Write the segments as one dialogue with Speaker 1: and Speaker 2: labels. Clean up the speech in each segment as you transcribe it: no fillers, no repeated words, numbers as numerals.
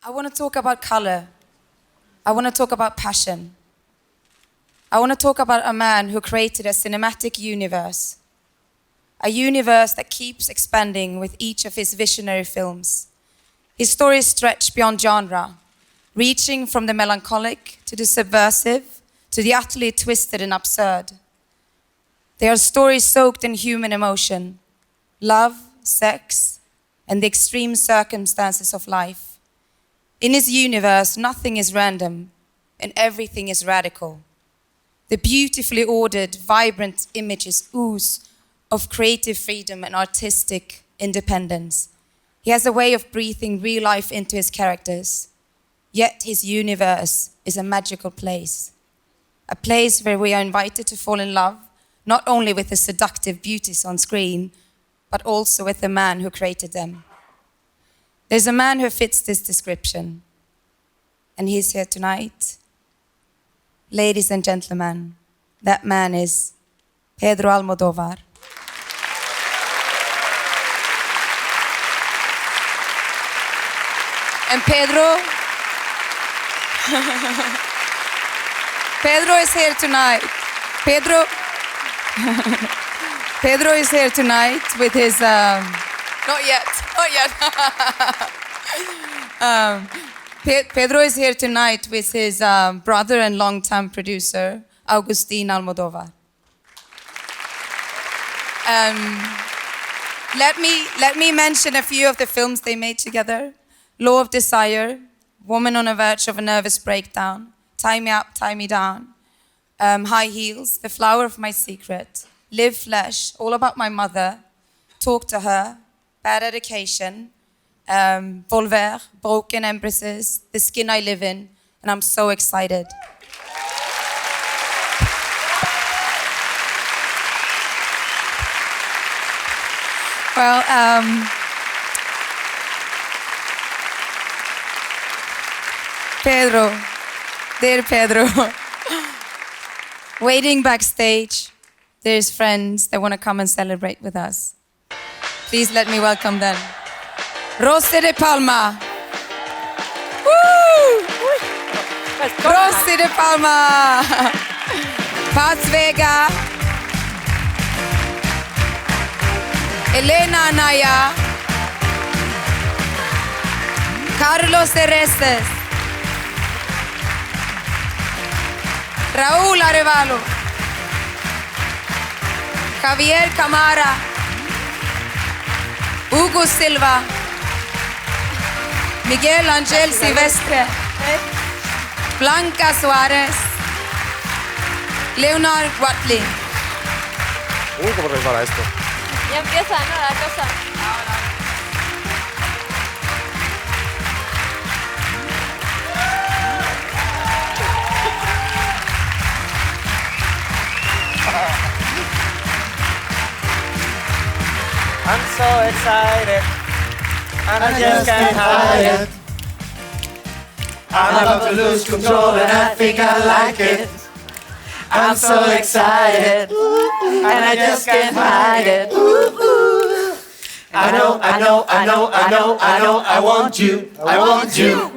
Speaker 1: I want to talk about color. I want to talk about passion. I want to talk about a man who created a cinematic universe. A universe that keeps expanding with each of his visionary films. His stories stretch beyond genre, reaching from the melancholic to the subversive to the utterly twisted and absurd. They are stories soaked in human emotion, love, sex, and the extreme circumstances of life. In his universe, nothing is random and everything is radical. The beautifully ordered, vibrant images ooze of creative freedom and artistic independence. He has a way of breathing real life into his characters. Yet his universe is a magical place. A place where we are invited to fall in love, not only with the seductive beauties on screen, but also with the man who created them. There's a man who fits this description, and he's here tonight. Ladies and gentlemen, that man is Pedro Almodóvar. And Pedro is here tonight. Pedro is here tonight with his, not yet. Pedro is here tonight with his brother and longtime producer, Agustin Almodóvar. Let me mention a few of the films they made together. Law of Desire, Woman on the Verge of a Nervous Breakdown, Tie Me Up, Tie Me Down, High Heels, The Flower of My Secret, Live Flesh, All About My Mother, Talk to Her, Bad Education, Volver, Broken Empresses, The Skin I Live In, and I'm so excited. Well, dear Pedro, waiting backstage, there's friends that want to come and celebrate with us. Please let me welcome them. Rosy de Palma. Woo! Rosy de Palma. Paz Vega. Elena Anaya. Carlos Hereses. Raúl Arevalo. Javier Camara. Hugo Silva. Miguel Angel Silvestre. Blanca Suárez. Leonard Watley.
Speaker 2: ¿Cómo resbala esto?
Speaker 3: Ya empieza, ¿no? La cosa.
Speaker 4: I'm so excited, and I just can't hide it. I'm about to lose control, and I think I like it. I'm so excited, and I just can't hide it. I know, I want you, I want you.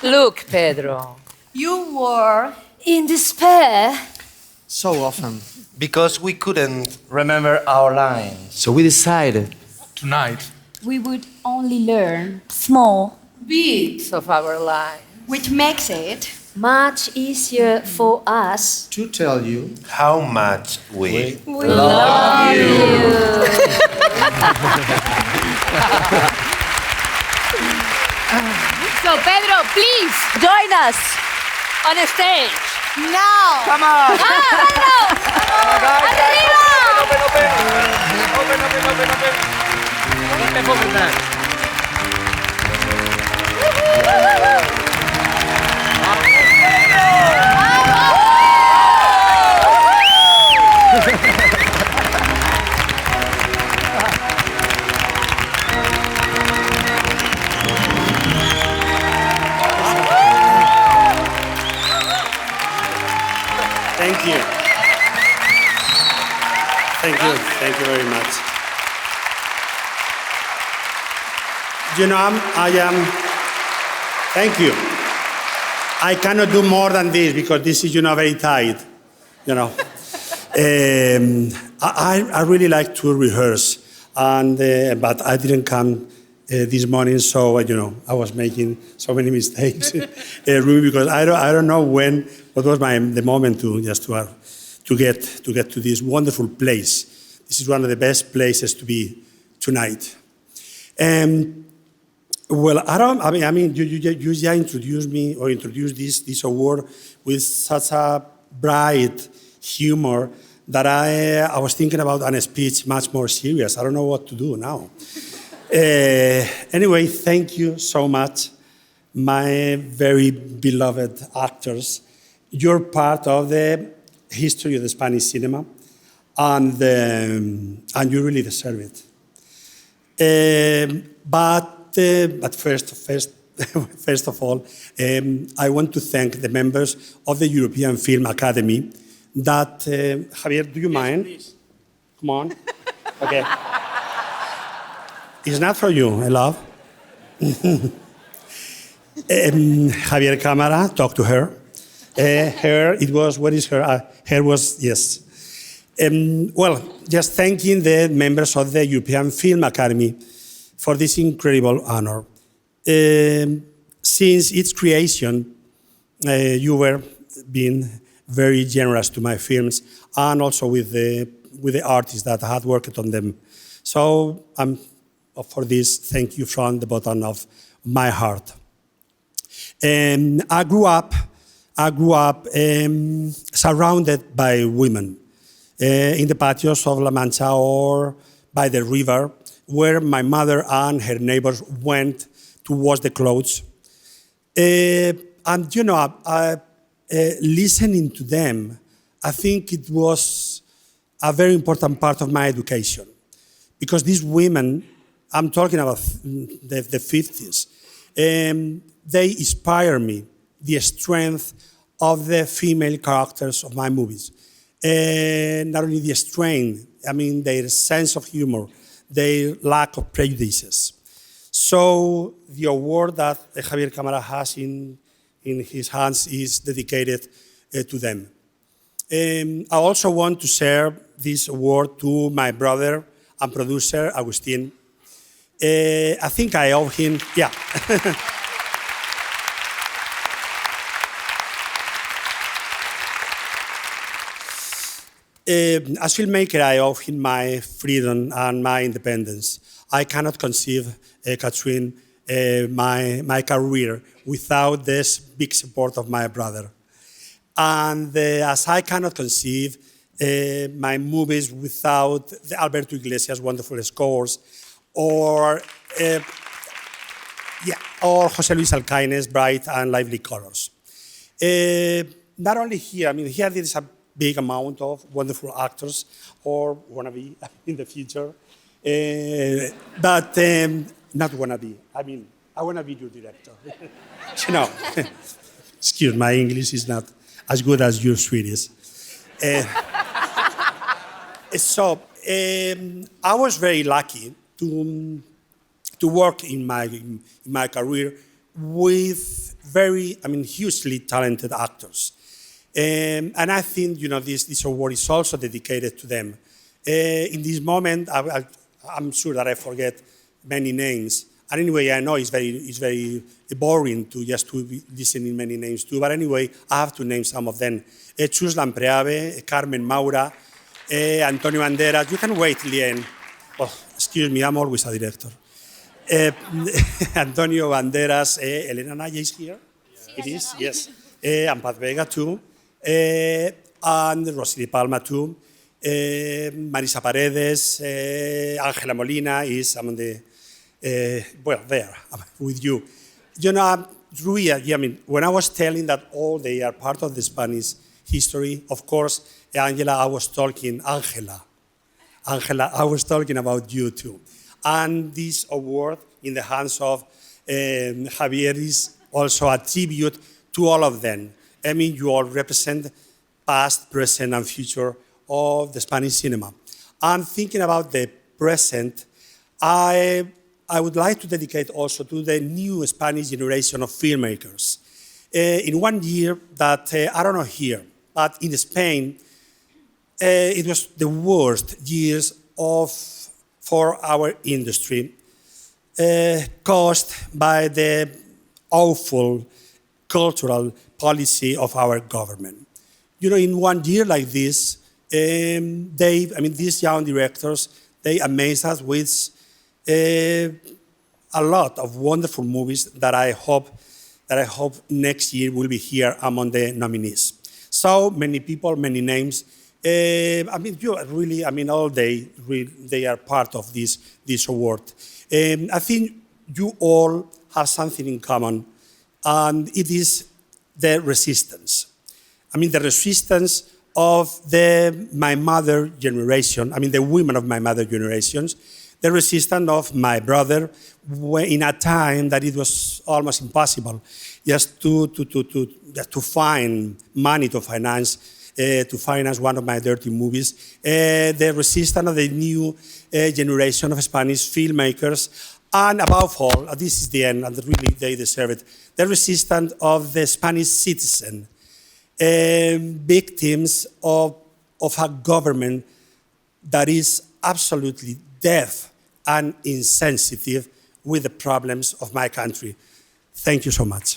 Speaker 5: Look, Pedro,
Speaker 3: You were in despair.
Speaker 2: So often.
Speaker 4: Because we couldn't remember our lines.
Speaker 2: So we decided.
Speaker 6: Tonight,
Speaker 3: We would only learn small bits,
Speaker 5: of our life,
Speaker 3: which makes it
Speaker 5: much easier for us.
Speaker 2: To tell you.
Speaker 4: How much we
Speaker 5: Love
Speaker 3: So, Pedro, please join us on a stage. Now!
Speaker 4: Come on!
Speaker 6: you. Thank you very much. You know, thank you. I cannot do more than this because this is, very tight, I really like to rehearse, but I didn't come this morning, so I was making so many mistakes, because I don't know what was the moment to get to this wonderful place. This is one of the best places to be tonight. Well, you just introduced this award with such a bright humor that I was thinking about a speech much more serious. I don't know what to do now. Anyway, thank you so much, my very beloved actors. You're part of the history of the Spanish cinema, and you really deserve it. But first of all, I want to thank the members of the European Film Academy. That Javier, do you mind?
Speaker 7: Please.
Speaker 6: Come on. Okay. It's not for you, I love. Javier Cámara, talk to her. What is her? Her was, yes. Well, just thanking the members of the European Film Academy for this incredible honor. Since its creation, you were being very generous to my films and also with the artists that had worked on them. So for this, thank you from the bottom of my heart. I grew up surrounded by women in the patios of La Mancha or by the river, where my mother and her neighbors went to wash the clothes. Listening to them, I think it was a very important part of my education. Because these women, I'm talking about the 50s, they inspire me, the strength of the female characters of my movies. Not only the strength, their sense of humor, their lack of prejudices. So the award that Javier Cámara has in his hands is dedicated to them. I also want to share this award to my brother and producer, Agustín. I think I owe him, yeah. As filmmaker, I owe him my freedom and my independence. I cannot conceive, Catherine, my career without this big support of my brother. And as I cannot conceive my movies without the Alberto Iglesias' wonderful scores, or José Luis Alcaínez' bright and lively colors. Not only here, here there is a big amount of wonderful actors, or wanna be in the future, but not wanna be. I wanna be your director. Excuse my English is not as good as your Swedish. So I was very lucky to work in my career with very, hugely talented actors. And I think, this award is also dedicated to them. In this moment, I'm sure that I forget many names. And anyway, I know it's very boring to be listening many names too. But anyway, I have to name some of them. Chus Lampreave, Carmen Maura, Antonio Banderas. You can wait till the end. Oh, excuse me, I'm always a director. Antonio Banderas, Elena Naya is here. It is, yes. And Paz Vega too. And Rosy Palma too. Marisa Paredes, Ángela Molina is among the, there with you. Really, when I was telling that all they are part of the Spanish history, of course, Angela, I was talking about you too. And this award in the hands of Javier is also a tribute to all of them. You all represent past, present, and future of the Spanish cinema. I'm thinking about the present. I would like to dedicate also to the new Spanish generation of filmmakers. In one year that, I don't know here, but in Spain, it was the worst years for our industry, caused by the awful cultural policy of our government. You know, in one year like this, these young directors, they amaze us with a lot of wonderful movies that I hope next year will be here among the nominees. So many people, many names. All they are part of this award. I think you all have something in common, and it is the resistance. The resistance of my mother generation, the women of my mother generations, the resistance of my brother in a time that it was almost impossible just to find money to finance one of my dirty movies, the resistance of the new generation of Spanish filmmakers, and above all, this is the end, and really they deserve it, the resistance of the Spanish citizen, victims of a government that is absolutely deaf and insensitive with the problems of my country. Thank you so much.